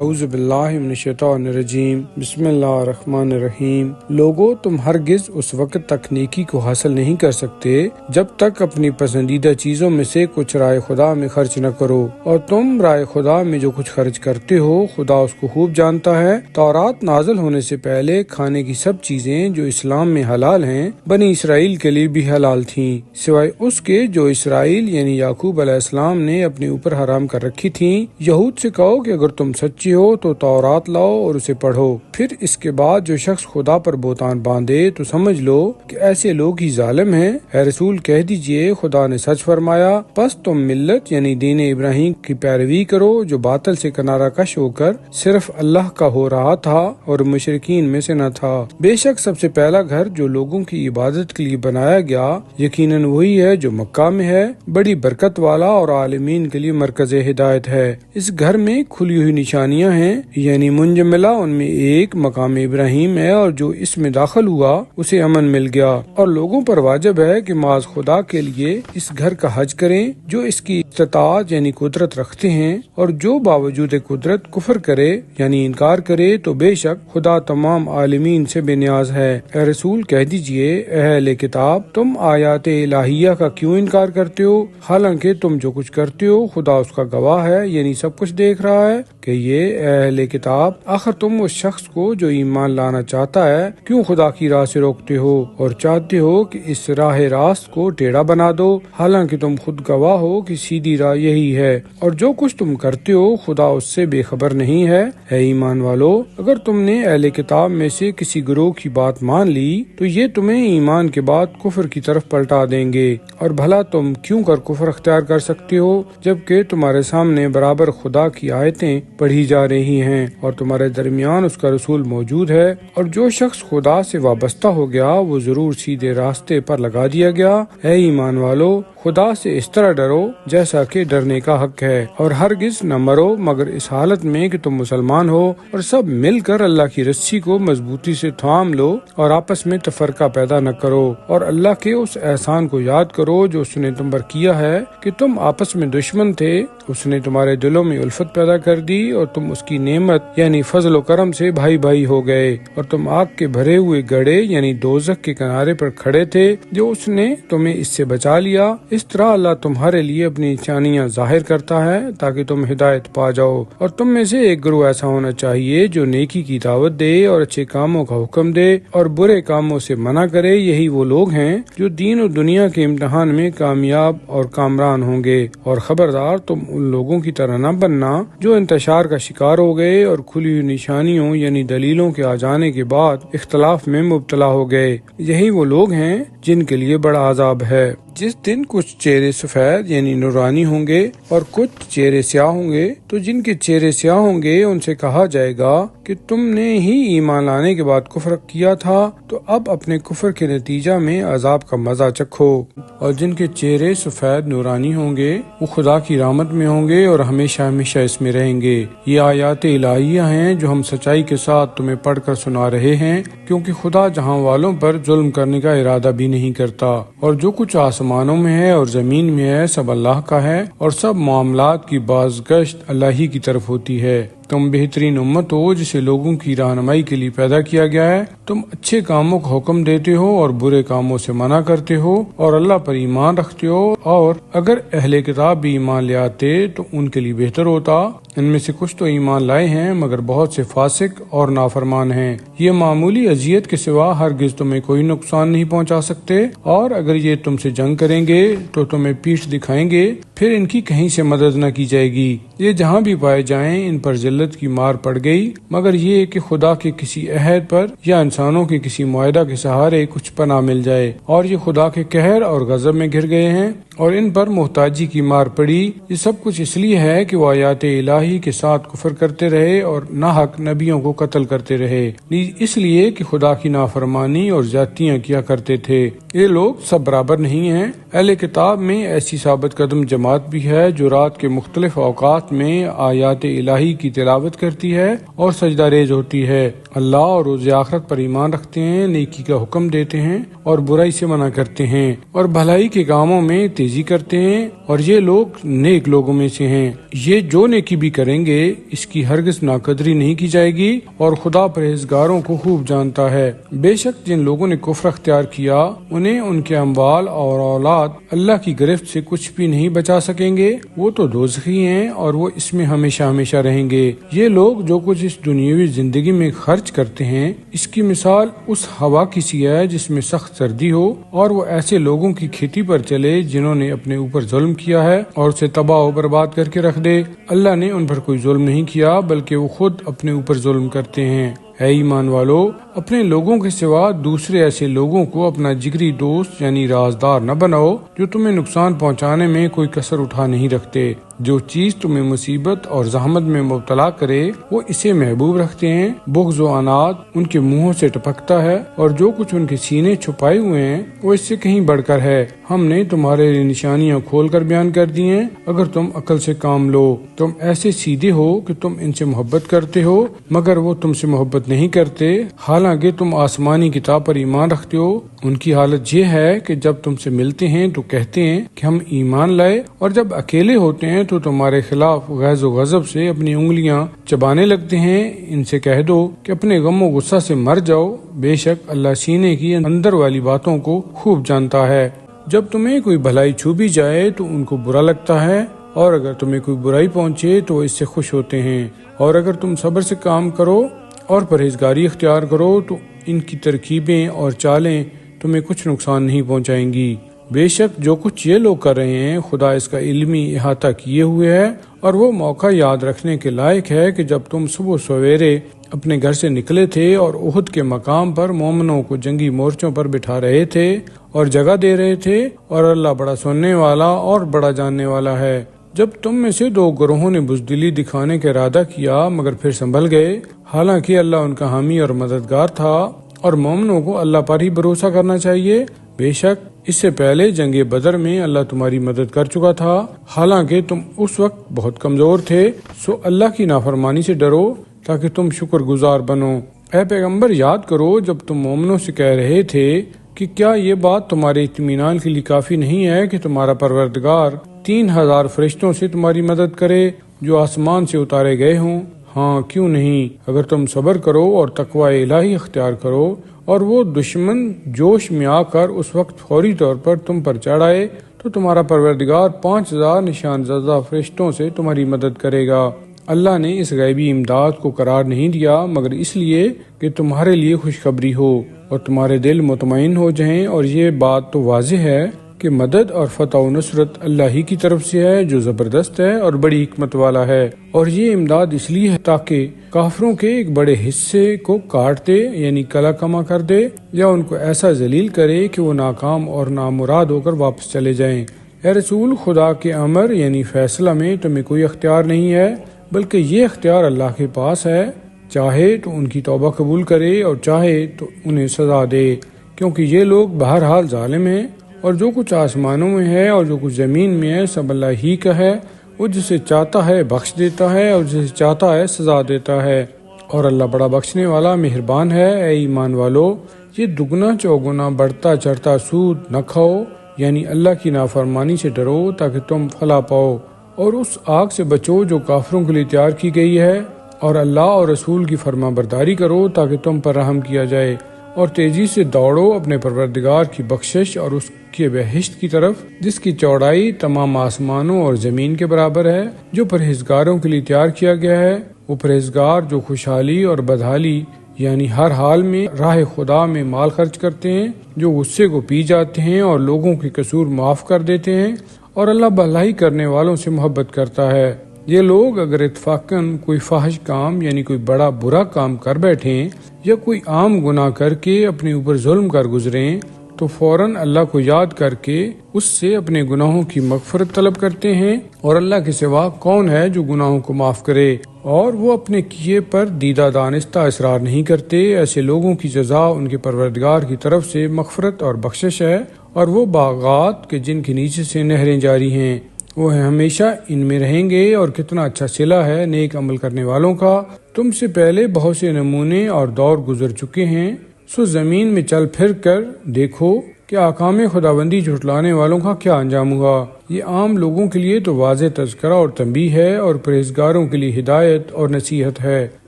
اعوذ باللہ من الشیطان الرجیم بسم اللہ الرحمن الرحیم۔ لوگو، تم ہرگز اس وقت تک نیکی کو حاصل نہیں کر سکتے جب تک اپنی پسندیدہ چیزوں میں سے کچھ رائے خدا میں خرچ نہ کرو، اور تم رائے خدا میں جو کچھ خرچ کرتے ہو خدا اس کو خوب جانتا ہے۔ تورات نازل ہونے سے پہلے کھانے کی سب چیزیں جو اسلام میں حلال ہیں بنی اسرائیل کے لیے بھی حلال تھیں، سوائے اس کے جو اسرائیل یعنی یعقوب علیہ السلام نے اپنے اوپر حرام کر رکھی تھیں۔ یہود سے کہو کہ اگر تم سچی ہو تو تورات لاؤ اور اسے پڑھو، پھر اس کے بعد جو شخص خدا پر بہتان باندھے تو سمجھ لو کہ ایسے لوگ ہی ظالم ہیں۔ اے رسول کہہ دیجئے خدا نے سچ فرمایا، پس تم ملت یعنی دین ابراہیم کی پیروی کرو جو باطل سے کنارہ کش ہو کر صرف اللہ کا ہو رہا تھا اور مشرکین میں سے نہ تھا۔ بے شک سب سے پہلا گھر جو لوگوں کی عبادت کے لیے بنایا گیا یقیناً وہی ہے جو مکہ میں ہے، بڑی برکت والا اور عالمین کے لیے مرکز ہدایت ہے۔ اس گھر میں کھلی ہوئی نشانیاں ہیں، یعنی منجملہ ان میں ایک مقام ابراہیم ہے، اور جو اس میں داخل ہوا اسے امن مل گیا، اور لوگوں پر واجب ہے کہ معاذ خدا کے لیے اس گھر کا حج کریں جو اس کی استطاعت یعنی قدرت رکھتے ہیں، اور جو باوجود قدرت کفر کرے یعنی انکار کرے تو بے شک خدا تمام عالمین سے بے نیاز ہے۔ اے رسول کہہ دیجئے، اے اہل کتاب، تم آیات الہیہ کا کیوں انکار کرتے ہو، حالانکہ تم جو کچھ کرتے ہو خدا اس کا گواہ ہے، یعنی سب کچھ دیکھ رہا ہے۔ کہ یہ اے اہل کتاب، آخر تم اس شخص کو جو ایمان لانا چاہتا ہے کیوں خدا کی راہ سے روکتے ہو اور چاہتے ہو کہ اس راہ راست کو ٹیڑھا بنا دو، حالانکہ تم خود گواہ ہو کہ سیدھی راہ یہی ہے، اور جو کچھ تم کرتے ہو خدا اس سے بے خبر نہیں ہے۔ اے ایمان والو، اگر تم نے اہل کتاب میں سے کسی گروہ کی بات مان لی تو یہ تمہیں ایمان کے بعد کفر کی طرف پلٹا دیں گے، اور بھلا تم کیوں کر کفر اختیار کر سکتے ہو جبکہ تمہارے سامنے برابر خدا کی آیتیں پڑھی جا رہی ہیں اور تمہارے درمیان اس کا رسول موجود ہے، اور جو شخص خدا سے وابستہ ہو گیا وہ ضرور سیدھے راستے پر لگا دیا گیا۔ اے ایمان والو، خدا سے اس طرح ڈرو جیسا کہ ڈرنے کا حق ہے، اور ہرگز نہ مرو مگر اس حالت میں کہ تم مسلمان ہو، اور سب مل کر اللہ کی رسی کو مضبوطی سے تھام لو اور آپس میں تفرقہ پیدا نہ کرو، اور اللہ کے اس احسان کو یاد کرو جو اس نے تم پر کیا ہے کہ تم آپس میں دشمن تھے، اس نے تمہارے دلوں میں الفت پیدا کر دی اور تم اس کی نعمت یعنی فضل و کرم سے بھائی بھائی ہو گئے، اور تم آگ کے بھرے ہوئے گڑھے یعنی دوزخ کے کنارے پر کھڑے تھے جو اس نے تمہیں اس سے بچا لیا۔ اس طرح اللہ تمہارے لیے اپنی نشانیاں ظاہر کرتا ہے تاکہ تم ہدایت پا جاؤ، اور تم میں سے ایک گروہ ایسا ہونا چاہیے جو نیکی کی دعوت دے اور اچھے کاموں کا حکم دے اور برے کاموں سے منع کرے۔ یہی وہ لوگ ہیں جو دین و دنیا کے امتحان میں کامیاب اور کامران ہوں گے، اور خبردار تم ان لوگوں کی طرح نہ بننا جو انتشار کا شکار ہو گئے اور کھلی ہوئی نشانیوں یعنی دلیلوں کے آ جانے کے بعد اختلاف میں مبتلا ہو گئے۔ یہی وہ لوگ ہیں جن کے لیے بڑا عذاب ہے۔ جس دن کچھ چہرے سفید یعنی نورانی ہوں گے اور کچھ چہرے سیاہ ہوں گے، تو جن کے چہرے سیاہ ہوں گے ان سے کہا جائے گا کہ تم نے ہی ایمان لانے کے بعد کفر کیا تھا، تو اب اپنے کفر کے نتیجہ میں عذاب کا مزہ چکھو، اور جن کے چہرے سفید نورانی ہوں گے وہ خدا کی رحمت میں ہوں گے اور ہمیشہ ہمیشہ اس میں رہیں گے۔ یہ آیات الہیہ ہیں جو ہم سچائی کے ساتھ تمہیں پڑھ کر سنا رہے ہیں، کیونکہ خدا جہاں والوں پر ظلم کرنے کا ارادہ بھی نہیں کرتا، اور جو کچھ آسمانوں میں ہے اور زمین میں ہے سب اللہ کا ہے، اور سب معاملات کی بازگشت اللہ ہی کی طرف ہوتی ہے۔ تم بہترین امت ہو جسے لوگوں کی رہنمائی کے لیے پیدا کیا گیا ہے، تم اچھے کاموں کا حکم دیتے ہو اور برے کاموں سے منع کرتے ہو اور اللہ پر ایمان رکھتے ہو، اور اگر اہل کتاب بھی ایمان لے آتے تو ان کے لیے بہتر ہوتا۔ ان میں سے کچھ تو ایمان لائے ہیں مگر بہت سے فاسق اور نافرمان ہیں۔ یہ معمولی اذیت کے سوا ہرگز تمہیں کوئی نقصان نہیں پہنچا سکتے، اور اگر یہ تم سے جنگ کریں گے تو تمہیں پیٹھ دکھائیں گے، پھر ان کی کہیں سے مدد نہ کی جائے گی۔ یہ جہاں بھی پائے جائیں ان پر ذلت کی مار پڑ گئی، مگر یہ کہ خدا کے کسی عہد پر یا انسانوں کے کسی معاہدہ کے سہارے کچھ پناہ مل جائے، اور یہ خدا کے قہر اور غضب میں گر گئے ہیں اور ان پر محتاجی کی مار پڑی۔ یہ سب کچھ اس لیے ہے کہ وہ آیات الہی کے ساتھ کفر کرتے رہے اور ناحق نبیوں کو قتل کرتے رہے، اس لیے کہ خدا کی نافرمانی اور زیادتیاں کیا کرتے تھے۔ یہ لوگ سب برابر نہیں ہیں۔ اہل کتاب میں ایسی ثابت قدم جماعت بھی ہے جو رات کے مختلف اوقات میں آیات الہی کی تلاوت کرتی ہے اور سجدہ ریز ہوتی ہے، اللہ اور روز آخرت پر ایمان رکھتے ہیں، نیکی کا حکم دیتے ہیں اور برائی سے منع کرتے ہیں، اور بھلائی کے کاموں میں تیزی تیزی کرتے ہیں اور یہ لوگ نیک لوگوں میں سے ہیں۔ یہ جو نیکی بھی کریں گے اس کی ہرگز ناقدری نہیں کی جائے گی اور خدا پرہیزگاروں کو خوب جانتا ہے۔ بے شک جن لوگوں نے کفر اختیار کیا انہیں ان کے اموال اور اولاد اللہ کی گرفت سے کچھ بھی نہیں بچا سکیں گے، وہ تو دوزخی ہیں اور وہ اس میں ہمیشہ ہمیشہ رہیں گے۔ یہ لوگ جو کچھ اس دنیاوی زندگی میں خرچ کرتے ہیں اس کی مثال اس ہوا کی سی ہے جس میں سخت سردی ہو اور وہ ایسے لوگوں کی کھیتی پر چلے جنہوں نے اپنے اوپر ظلم کیا ہے اور اسے تباہ و برباد کر کے رکھ دے۔ اللہ نے ان پر کوئی ظلم نہیں کیا بلکہ وہ خود اپنے اوپر ظلم کرتے ہیں۔ اے ایمان والو، اپنے لوگوں کے سوا دوسرے ایسے لوگوں کو اپنا جگری دوست یعنی رازدار نہ بناؤ جو تمہیں نقصان پہنچانے میں کوئی کسر اٹھا نہیں رکھتے۔ جو چیز تمہیں مصیبت اور زحمت میں مبتلا کرے وہ اسے محبوب رکھتے ہیں۔ بغض و عناد ان کے منہوں سے ٹپکتا ہے اور جو کچھ ان کے سینے چھپائے ہوئے ہیں وہ اس سے کہیں بڑھ کر ہے۔ ہم نے تمہارے لیے نشانیاں کھول کر بیان کر دی ہیں اگر تم عقل سے کام لو۔ تم ایسے سیدھے ہو کہ تم ان سے محبت کرتے ہو مگر وہ تم سے محبت نہیں کرتے، حالانکہ تم آسمانی کتاب پر ایمان رکھتے ہو۔ ان کی حالت یہ ہے کہ جب تم سے ملتے ہیں تو کہتے ہیں کہ ہم ایمان لائے، اور جب اکیلے ہوتے ہیں تو تمہارے خلاف غیظ و غضب سے اپنی انگلیاں چبانے لگتے ہیں۔ ان سے کہہ دو کہ اپنے غم و غصہ سے مر جاؤ، بے شک اللہ سینے کی اندر والی باتوں کو خوب جانتا ہے۔ جب تمہیں کوئی بھلائی چھو بھی جائے تو ان کو برا لگتا ہے، اور اگر تمہیں کوئی برائی پہنچے تو اس سے خوش ہوتے ہیں، اور اگر تم صبر سے کام کرو اور پرہیزگاری اختیار کرو تو ان کی ترکیبیں اور چالیں تمہیں کچھ نقصان نہیں پہنچائیں گی۔ بے شک جو کچھ یہ لوگ کر رہے ہیں خدا اس کا علمی احاطہ کیے ہوئے ہے، اور وہ موقع یاد رکھنے کے لائق ہے کہ جب تم صبح سویرے اپنے گھر سے نکلے تھے اور احد کے مقام پر مومنوں کو جنگی مورچوں پر بٹھا رہے تھے اور جگہ دے رہے تھے، اور اللہ بڑا سننے والا اور بڑا جاننے والا ہے۔ جب تم میں سے دو گروہوں نے بزدلی دکھانے کا ارادہ کیا مگر پھر سنبھل گئے، حالانکہ اللہ ان کا حامی اور مددگار تھا، اور مومنوں کو اللہ پر ہی بھروسہ کرنا چاہیے۔ بے شک اس سے پہلے جنگ بدر میں اللہ تمہاری مدد کر چکا تھا، حالانکہ تم اس وقت بہت کمزور تھے، سو اللہ کی نافرمانی سے ڈرو تاکہ تم شکر گزار بنو۔ اے پیغمبر، یاد کرو جب تم مومنوں سے کہہ رہے تھے کہ کیا یہ بات تمہارے اطمینان کے لیے کافی نہیں ہے کہ تمہارا پروردگار 3000 فرشتوں سے تمہاری مدد کرے جو آسمان سے اتارے گئے ہوں؟ ہاں کیوں نہیں، اگر تم صبر کرو اور تقوی الہی اختیار کرو، اور وہ دشمن جوش میں آ کر اس وقت فوری طور پر تم پر چڑھ آئے تو تمہارا پروردگار 5000 نشان زدہ فرشتوں سے تمہاری مدد کرے گا۔ اللہ نے اس غیبی امداد کو قرار نہیں دیا مگر اس لیے کہ تمہارے لیے خوشخبری ہو اور تمہارے دل مطمئن ہو جائیں، اور یہ بات تو واضح ہے کہ مدد اور فتح و نصرت اللہ ہی کی طرف سے ہے جو زبردست ہے اور بڑی حکمت والا ہے۔ اور یہ امداد اس لیے ہے تاکہ کافروں کے ایک بڑے حصے کو کاٹ دے یعنی کلا کما کر دے، یا ان کو ایسا ذلیل کرے کہ وہ ناکام اور نامراد ہو کر واپس چلے جائیں۔ اے رسول، خدا کے امر یعنی فیصلہ میں تمہیں کوئی اختیار نہیں ہے بلکہ یہ اختیار اللہ کے پاس ہے، چاہے تو ان کی توبہ قبول کرے اور چاہے تو انہیں سزا دے، کیونکہ یہ لوگ بہرحال ظالم ہیں۔ اور جو کچھ آسمانوں میں ہے اور جو کچھ زمین میں ہے سب اللہ ہی کا ہے، وہ جسے چاہتا ہے بخش دیتا ہے اور جسے چاہتا ہے سزا دیتا ہے، اور اللہ بڑا بخشنے والا مہربان ہے۔ اے ایمان والو، یہ دگنا چوگنا بڑھتا چڑھتا سود نہ کھاؤ، یعنی اللہ کی نافرمانی سے ڈرو تاکہ تم فلاح پاؤ، اور اس آگ سے بچو جو کافروں کے لیے تیار کی گئی ہے، اور اللہ اور رسول کی فرما برداری کرو تاکہ تم پر رحم کیا جائے، اور تیزی سے دوڑو اپنے پروردگار کی بخشش اور اس کے بہشت کی طرف جس کی چوڑائی تمام آسمانوں اور زمین کے برابر ہے، جو پرہیزگاروں کے لیے تیار کیا گیا ہے۔ وہ پرہیزگار جو خوشحالی اور بدحالی یعنی ہر حال میں راہ خدا میں مال خرچ کرتے ہیں، جو غصے کو پی جاتے ہیں اور لوگوں کے قصور معاف کر دیتے ہیں، اور اللہ بھلائی کرنے والوں سے محبت کرتا ہے۔ یہ لوگ اگر اتفاقاً کوئی فاحش کام یعنی کوئی بڑا برا کام کر بیٹھیں یا کوئی عام گناہ کر کے اپنے اوپر ظلم کر گزریں تو فوراً اللہ کو یاد کر کے اس سے اپنے گناہوں کی مغفرت طلب کرتے ہیں، اور اللہ کے سوا کون ہے جو گناہوں کو معاف کرے، اور وہ اپنے کیے پر دیدہ دانستہ اصرار نہیں کرتے۔ ایسے لوگوں کی جزا ان کے پروردگار کی طرف سے مغفرت اور بخشش ہے، اور وہ باغات کے جن کے نیچے سے نہریں جاری ہیں، وہ ہمیشہ ان میں رہیں گے، اور کتنا اچھا صلہ ہے نیک عمل کرنے والوں کا۔ تم سے پہلے بہت سے نمونے اور دور گزر چکے ہیں، سو زمین میں چل پھر کر دیکھو کہ احکام خداوندی جھٹلانے والوں کا کیا انجام ہوا۔ یہ عام لوگوں کے لیے تو واضح تذکرہ اور تنبیہ ہے اور پرہیزگاروں کے لیے ہدایت اور نصیحت ہے۔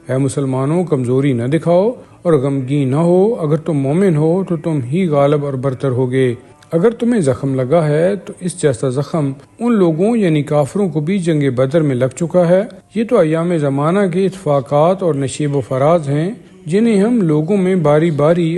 اے مسلمانوں، کمزوری نہ دکھاؤ اور غمگین نہ ہو، اگر تم مومن ہو تو تم ہی غالب اور برتر ہوگے۔ اگر تمہیں زخم لگا ہے تو اس جیسا زخم ان لوگوں یعنی کافروں کو بھی جنگ بدر میں لگ چکا ہے۔ یہ تو ایام زمانہ کے اتفاقات اور نشیب و فراز ہیں جنہیں ہم لوگوں میں باری باری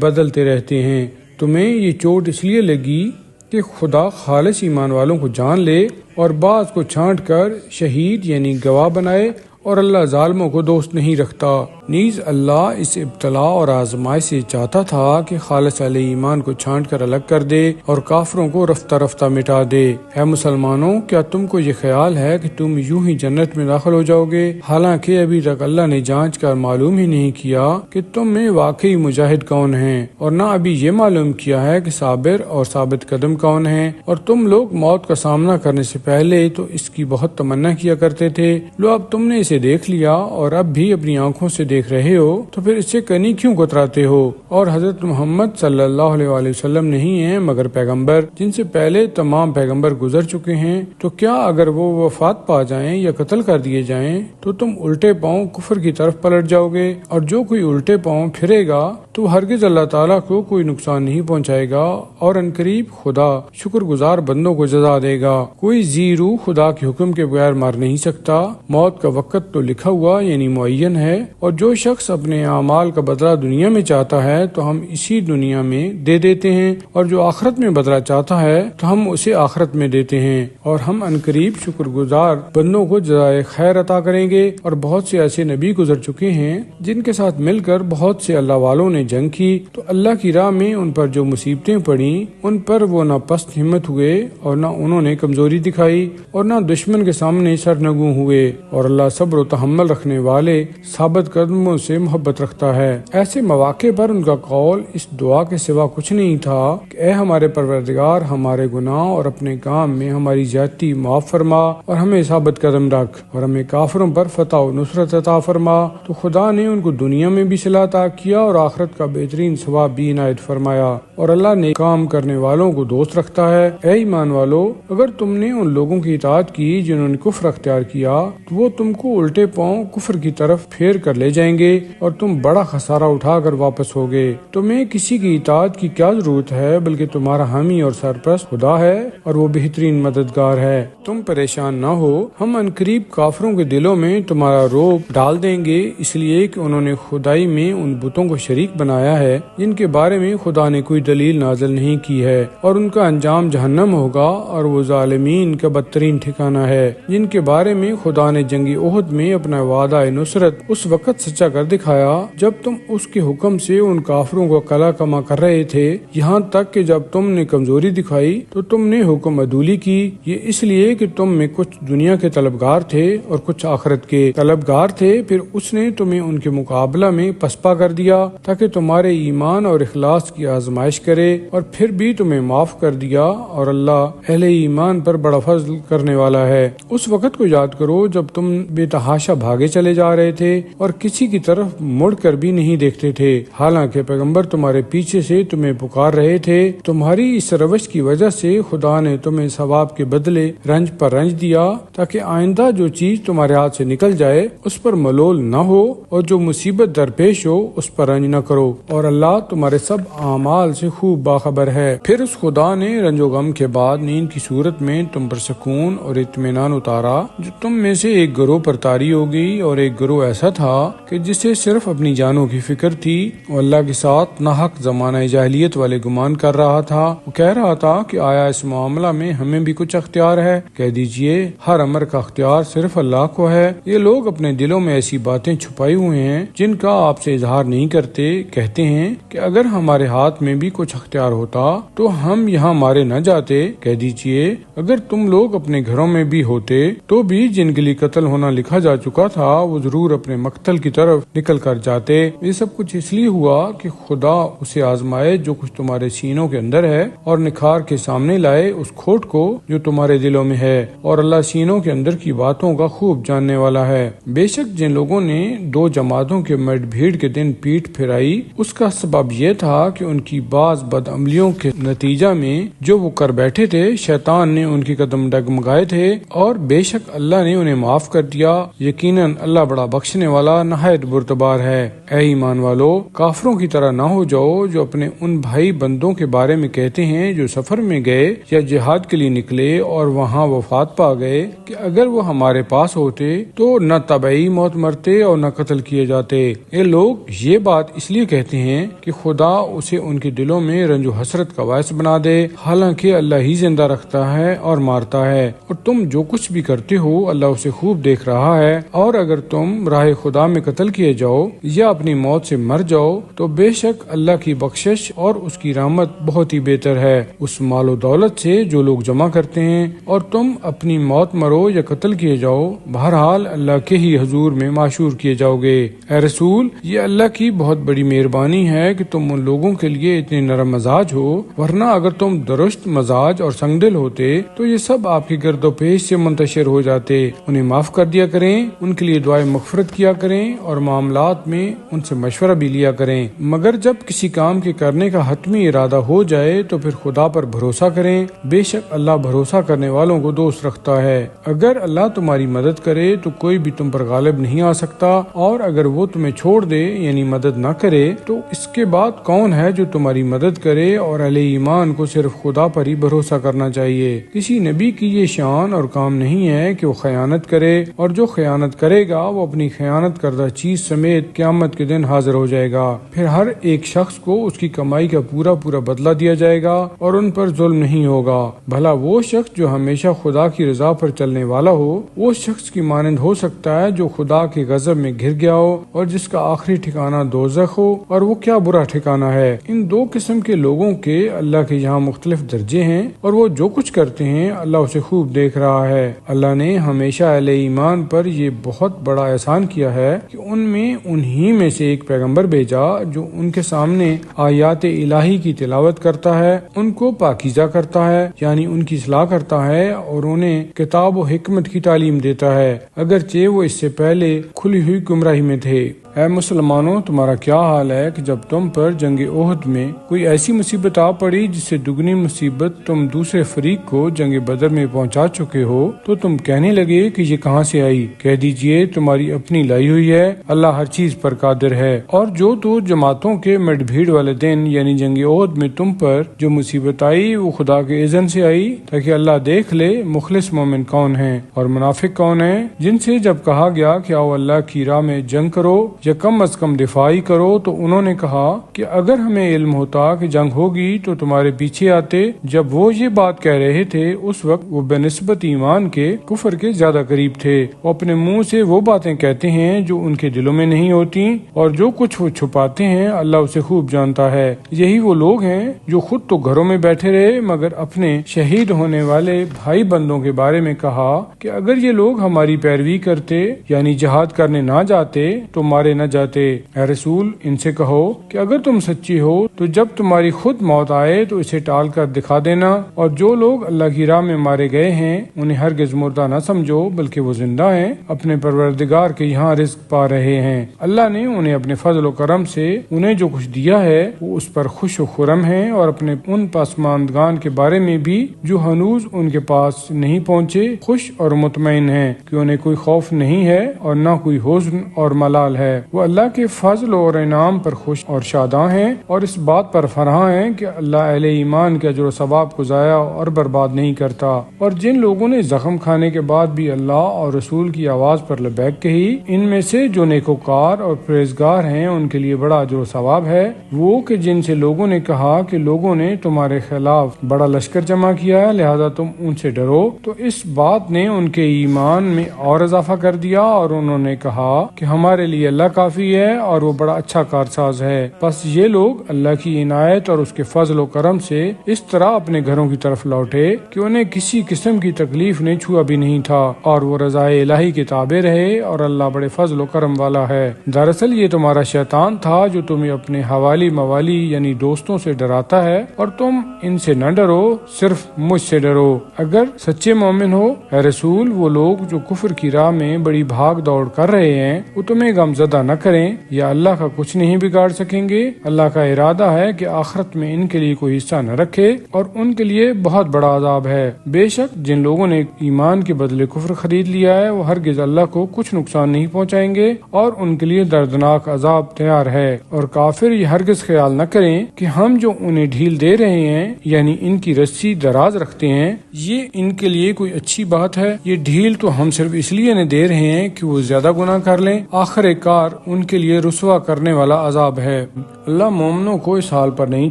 بدلتے رہتے ہیں۔ تمہیں یہ چوٹ اس لیے لگی کہ خدا خالص ایمان والوں کو جان لے اور بعض کو چھانٹ کر شہید یعنی گواہ بنائے، اور اللہ ظالموں کو دوست نہیں رکھتا۔ نیز اللہ اس ابتلا اور آزمائش سے چاہتا تھا کہ خالص اہل ایمان کو چھانٹ کر الگ کر دے اور کافروں کو رفتہ رفتہ مٹا دے۔ اے مسلمانوں، کیا تم کو یہ خیال ہے کہ تم یوں ہی جنت میں داخل ہو جاؤ گے، حالانکہ ابھی تک اللہ نے جانچ کر معلوم ہی نہیں کیا کہ تم میں واقعی مجاہد کون ہیں، اور نہ ابھی یہ معلوم کیا ہے کہ صابر اور ثابت قدم کون ہیں، اور تم لوگ موت کا سامنا کرنے سے پہلے تو اس کی بہت تمنا کیا کرتے تھے۔ لو اب تم نے اسے دیکھ لیا اور اب بھی اپنی آنکھوں سے دیکھ رہے ہو تو پھر اس سے کنی کیوں کتراتے ہو؟ اور حضرت محمد صلی اللہ علیہ وآلہ وسلم نہیں ہیں مگر پیغمبر جن سے پہلے تمام پیغمبر گزر چکے ہیں، تو کیا اگر وہ وفات پا جائیں یا قتل کر دیے جائیں تو تم الٹے پاؤں کفر کی طرف پلٹ جاؤ گے؟ اور جو کوئی الٹے پاؤں پھرے گا تو ہرگز اللہ تعالیٰ کو کوئی نقصان نہیں پہنچائے گا، اور عنقریب خدا شکر گزار بندوں کو جزا دے گا۔ کوئی ذی روح خدا کے حکم کے بغیر مر نہیں سکتا۔ موت کا وقت تو لکھا ہوا یعنی معین ہے، اور جو شخص اپنے اعمال کا بدلہ دنیا میں چاہتا ہے تو ہم اسی دنیا میں دے دیتے ہیں، اور جو آخرت میں بدلہ چاہتا ہے تو ہم اسے آخرت میں دیتے ہیں، اور ہم عنقریب شکر گزار بندوں کو جزائے خیر عطا کریں گے۔ اور بہت سے ایسے نبی گزر چکے ہیں جن کے ساتھ مل کر بہت سے اللہ والوں نے جنگ کی، تو اللہ کی راہ میں ان پر جو مصیبتیں پڑیں ان پر وہ نہ پست ہمت ہوئے اور نہ انہوں نے کمزوری دکھائی اور نہ دشمن کے سامنے سرنگوں ہوئے، اور اللہ صبر و تحمل رکھنے والے ثابت قدموں سے محبت رکھتا ہے۔ ایسے مواقع پر ان کا قول اس دعا کے سوا کچھ نہیں تھا کہ اے ہمارے پروردگار، ہمارے گناہ اور اپنے کام میں ہماری زیادتی معاف فرما اور ہمیں ثابت قدم رکھ، اور ہمیں کافروں پر فتح و نصرت عطا فرما۔ تو خدا نے ان کو دنیا میں بھی صلاح عطا کیا اور آخرت کا بہترین ثواب بھی عنایت فرمایا، اور اللہ نے کام کرنے والوں کو دوست رکھتا ہے۔ اے ایمان والو، اگر تم نے ان لوگوں کی اطاعت کی جنہوں نے کفر اختیار کیا تو وہ تم کو الٹے پاؤں کفر کی طرف پھیر کر لے جائیں گے اور تم بڑا خسارہ اٹھا کر واپس ہوگے۔ تمہیں کسی کی اطاعت کی کیا ضرورت ہے، بلکہ تمہارا حامی اور سرپرست خدا ہے اور وہ بہترین مددگار ہے۔ تم پریشان نہ ہو، ہم عنقریب کافروں کے دلوں میں تمہارا روب ڈال دیں گے، اس لیے کہ انہوں نے خدائی میں ان بتوں کو شریک بنایا ہے جن کے بارے میں خدا نے کوئی دلیل نازل نہیں کی ہے، اور ان کا انجام جہنم ہوگا، اور وہ ظالمین کا بدترین ٹھکانہ ہے جن کے بارے میں خدا نے جنگ احد میں اپنا وعدہ نصرت اس وقت سچا کر دکھایا جب تم اس کے حکم سے ان کافروں کو قلع کما کر رہے تھے، یہاں تک کہ جب تم نے کمزوری دکھائی تو تم نے حکم عدولی کی۔ یہ اس لیے کہ تم میں کچھ دنیا کے طلبگار تھے اور کچھ آخرت کے طلبگار تھے، پھر اس نے تمہیں ان کے مقابلہ میں پسپا کر دیا تاکہ تمہارے ایمان اور اخلاص کی آزمائش کرے، اور پھر بھی تمہیں معاف کر دیا، اور اللہ اہل ایمان پر بڑا فضل کرنے والا ہے۔ اس وقت کو یاد کرو جب تم بے تحاشا بھاگے چلے جا رہے تھے اور کسی کی طرف مڑ کر بھی نہیں دیکھتے تھے، حالانکہ پیغمبر تمہارے پیچھے سے تمہیں پکار رہے تھے۔ تمہاری اس روش کی وجہ سے خدا نے تمہیں ثواب کے بدلے رنج پر رنج دیا، تاکہ آئندہ جو چیز تمہارے ہاتھ سے نکل جائے اس پر ملول نہ ہو، اور جو مصیبت درپیش ہو اس پر رنج نہ کرو، اور اللہ تمہارے سب اعمال سے خوب باخبر ہے۔ پھر اس خدا نے رنج و غم کے بعد نیند کی صورت میں تم پر سکون اور اطمینان اتارا، جو تم میں سے ایک گروہ پر طاری ہو گئی، اور ایک گروہ ایسا تھا کہ جسے صرف اپنی جانوں کی فکر تھی، وہ اللہ کے ساتھ ناحق زمانہ جاہلیت والے گمان کر رہا تھا۔ وہ کہہ رہا تھا کہ آیا اس معاملہ میں ہمیں بھی کچھ اختیار ہے؟ کہہ دیجئے ہر امر کا اختیار صرف اللہ کو ہے۔ یہ لوگ اپنے دلوں میں ایسی باتیں چھپائے ہوئے ہیں جن کا آپ سے اظہار نہیں کرتے، کہتے ہیں کہ اگر ہمارے ہاتھ میں بھی کچھ اختیار ہوتا تو ہم یہاں مارے نہ جاتے۔ کہہ دیجئے اگر تم لوگ اپنے گھروں میں بھی ہوتے تو بھی جن کے لیے قتل ہونا لکھا جا چکا تھا وہ ضرور اپنے مقتل کی طرف نکل کر جاتے۔ یہ سب کچھ اس لیے ہوا کہ خدا اسے آزمائے جو کچھ تمہارے سینوں کے اندر ہے اور نکھار کے سامنے لائے اس کھوٹ کو جو تمہارے دلوں میں ہے، اور اللہ سینوں کے اندر کی باتوں کا خوب جاننے والا ہے۔ بے شک جن لوگوں نے دو جماعتوں کے مٹ بھیڑ کے دن پیٹھ پھرائی، اس کا سبب یہ تھا کہ ان کی بعض بد عملیوں کے نتیجہ میں جو وہ کر بیٹھے تھے شیطان نے ان کے قدم ڈگمگائے تھے، اور بے شک اللہ نے انہیں معاف کر دیا۔ یقیناً اللہ بڑا بخشنے والا نہایت بردبار ہے۔ اے ایمان والو، کافروں کی طرح نہ ہو جاؤ جو اپنے ان بھائی بندوں کے بارے میں کہتے ہیں جو سفر میں گئے یا جہاد کے لیے نکلے اور وہاں وفات پا گئے کہ اگر وہ ہمارے پاس ہوتے تو نہ طبعی موت مرتے اور نہ قتل کیے جاتے۔ یہ لوگ یہ بات اس لیے کہتے ہیں کہ خدا اسے ان کے دلوں میں رنج و حسرت کا باعث بنا دے، حالانکہ اللہ ہی زندہ رکھتا ہے اور مارتا ہے، اور تم جو کچھ بھی کرتے ہو اللہ اسے خوب دیکھ رہا ہے۔ اور اگر تم راہ خدا میں قتل کیے جاؤ یا اپنی موت سے مر جاؤ تو بے شک اللہ کی بخشش اور اس کی رحمت بہت ہی بہتر ہے اس مال و دولت سے جو لوگ جمع کرتے ہیں۔ اور تم اپنی موت مرو یا قتل کیے جاؤ، بہرحال اللہ کے ہی حضور میں معشور کیے جاؤ گے۔ اے رسول، یہ اللہ کی بہت بڑی مہربانی ہے کہ تم ان لوگوں کے لیے اتنے نرم مزاج ہو، ورنہ اگر تم درست مزاج اور سنگدل ہوتے تو یہ سب آپ کے گرد و پیش سے منتشر ہو جاتے۔ انہیں معاف کر دیا کریں، ان کے لیے دعائیں مغفرت کیا کریں اور معاملات میں ان سے مشورہ بھی لیا کریں، مگر جب کسی کام کے کرنے کا حتمی ارادہ ہو جائے تو پھر خدا پر بھروسہ کریں، بے شک اللہ بھروسہ کرنے والوں کو دوست رکھتا ہے۔ اگر اللہ تمہاری مدد کرے تو کوئی بھی تم پر غالب نہیں آ سکتا، اور اگر وہ تمہیں چھوڑ دے یعنی مدد نہ کرے تو اس کے بعد کون ہے جو تمہاری مدد کرے؟ اور اہل ایمان کو صرف خدا پر ہی بھروسہ کرنا چاہیے۔ کسی نبی کی یہ شان اور کام نہیں ہے کہ وہ خیانت کرے، اور جو خیانت کرے گا وہ اپنی خیانت کردہ چیز سمیت قیامت کے دن حاضر ہو جائے گا۔ پھر ہر ایک شخص کو اس کی کمائی کا پورا بدلہ دیا جائے گا اور ان پر ظلم نہیں ہوگا۔ بھلا وہ شخص جو ہمیشہ خدا کی رضا پر چلنے والا ہو، وہ شخص کی مانند ہو سکتا ہے جو خدا کے غضب میں گر گیا ہو اور جس کا آخری ٹھکانہ دوزخ ہو، اور وہ کیا برا ٹھکانہ ہے۔ ان دو قسم کے لوگوں کے اللہ کے یہاں مختلف درجے ہیں، اور وہ جو کچھ کرتے ہیں اللہ اسے خوب دیکھ رہا ہے۔ اللہ نے ہمیشہ اہل ایمان پر یہ بہت بڑا احسان کیا ہے کہ ان میں انہی میں سے ایک پیغمبر بھیجا جو ان کے سامنے آیات الہی کی تلاوت کرتا ہے، ان کو پاکیزہ کرتا ہے یعنی ان کی اصلاح کرتا ہے، اور انہیں کتاب و حکمت کی تعلیم دیتا ہے، اگرچہ وہ اس سے پہلے کھلی ہوئی گمراہی میں تھے۔ اے مسلمانوں، تمہارا کیا حال ہے کہ جب تم پر جنگ احد میں کوئی ایسی مصیبت آ پڑی جس سے دگنی مصیبت تم دوسرے فریق کو جنگ بدر میں پہنچا چکے ہو تو تم کہنے لگے کہ یہ کہاں سے آئی؟ کہہ دیجئے تمہاری اپنی لائی ہوئی ہے، اللہ ہر چیز پر قادر ہے۔ اور جو دو جماعتوں کے مٹ بھیڑ والے دن یعنی جنگ احد میں تم پر جو مصیبت آئی وہ خدا کے اذن سے آئی تاکہ اللہ دیکھ لے مخلص مومن کون ہیں اور منافق کون ہیں، جن سے جب کہا گیا کہ آؤ اللہ کی راہ میں جنگ کرو یا کم از کم دفاعی کرو تو انہوں نے کہا کہ اگر ہمیں علم ہوتا کہ جنگ ہوگی تو تمہارے پیچھے آتے۔ جب وہ یہ بات کہہ رہے تھے اس وقت وہ بنسبت ایمان کے کفر کے زیادہ قریب تھے۔ وہ اپنے منہ سے وہ باتیں کہتے ہیں جو ان کے دلوں میں نہیں ہوتی، اور جو کچھ وہ چھپاتے ہیں اللہ اسے خوب جانتا ہے۔ یہی وہ لوگ ہیں جو خود تو گھروں میں بیٹھے رہے مگر اپنے شہید ہونے والے بھائی بندوں کے بارے میں کہا کہ اگر یہ لوگ ہماری پیروی کرتے یعنی جہاد کرنے نہ جاتے تو مارے نہ جاتے۔ اے رسول، ان سے کہو کہ اگر تم سچی ہو تو جب تمہاری خود موت آئے تو اسے ٹال کر دکھا دینا، اور جو لوگ اللہ کی راہ میں مارے گئے ہیں انہیں ہرگز مردہ نہ سمجھو بلکہ وہ زندہ ہیں، اپنے پروردگار کے یہاں رزق پا رہے ہیں۔ اللہ نے انہیں اپنے فضل و کرم سے انہیں جو کچھ دیا ہے وہ اس پر خوش و خرم ہیں، اور اپنے ان پسماندگان کے بارے میں بھی جو ہنوز ان کے پاس نہیں پہنچے خوش اور مطمئن ہیں کہ انہیں کوئی خوف نہیں ہے اور نہ کوئی حزن اور ملال ہے۔ وہ اللہ کے فضل اور انعام پر خوش اور شاداں ہیں، اور اس بات پر فرحاں ہیں کہ اللہ اہل ایمان کے اجر و ثواب کو ضائع اور برباد نہیں کرتا۔ اور جن لوگوں نے زخم کھانے کے بعد بھی اللہ اور رسول کی آواز پر لبیک کہی، ان میں سے جو نیکوکار اور پرہیزگار ہیں ان کے لیے بڑا اجر و ثواب ہے۔ وہ کہ جن سے لوگوں نے کہا کہ لوگوں نے تمہارے خلاف بڑا لشکر جمع کیا ہے لہذا تم ان سے ڈرو، تو اس بات نے ان کے ایمان میں اور اضافہ کر دیا، اور انہوں نے کہا کہ ہمارے لیے اللہ کافی ہے اور وہ بڑا اچھا کارساز ہے۔ بس یہ لوگ اللہ کی عنایت اور اس کے فضل و کرم سے اس طرح اپنے گھروں کی طرف لوٹے کہ انہیں کسی قسم کی تکلیف نے چھوا بھی نہیں تھا اور وہ رضائے الہی کے تابع رہے، اور اللہ بڑے فضل و کرم والا ہے۔ دراصل یہ تمہارا شیطان تھا جو تمہیں اپنے حوالی موالی یعنی دوستوں سے ڈراتا ہے، اور تم ان سے نہ ڈرو، صرف مجھ سے ڈرو اگر سچے مومن ہو۔ اے رسول، وہ لوگ جو کفر کی راہ میں بڑی بھاگ دوڑ کر رہے ہیں وہ تمہیں غمزدہ نہ کریں، یا اللہ کا کچھ نہیں بگاڑ سکیں گے۔ اللہ کا ارادہ ہے کہ آخرت میں ان کے لیے کوئی حصہ نہ رکھے اور ان کے لیے بہت بڑا عذاب ہے۔ بے شک جن لوگوں نے ایمان کے بدلے کفر خرید لیا ہے وہ ہرگز اللہ کو کچھ نقصان نہیں پہنچائیں گے اور ان کے لیے دردناک عذاب تیار ہے۔ اور کافر یہ ہرگز خیال نہ کریں کہ ہم جو انہیں ڈھیل دے رہے ہیں یعنی ان کی رسی دراز رکھتے ہیں یہ ان کے لیے کوئی اچھی بات ہے۔ یہ ڈھیل تو ہم صرف اس لیے انہیں دے رہے ہیں کہ وہ زیادہ گناہ کر لیں، آخر کار ان کے لیے رسوا کرنے والا عذاب ہے۔ اللہ مومنوں کو اس حال پر نہیں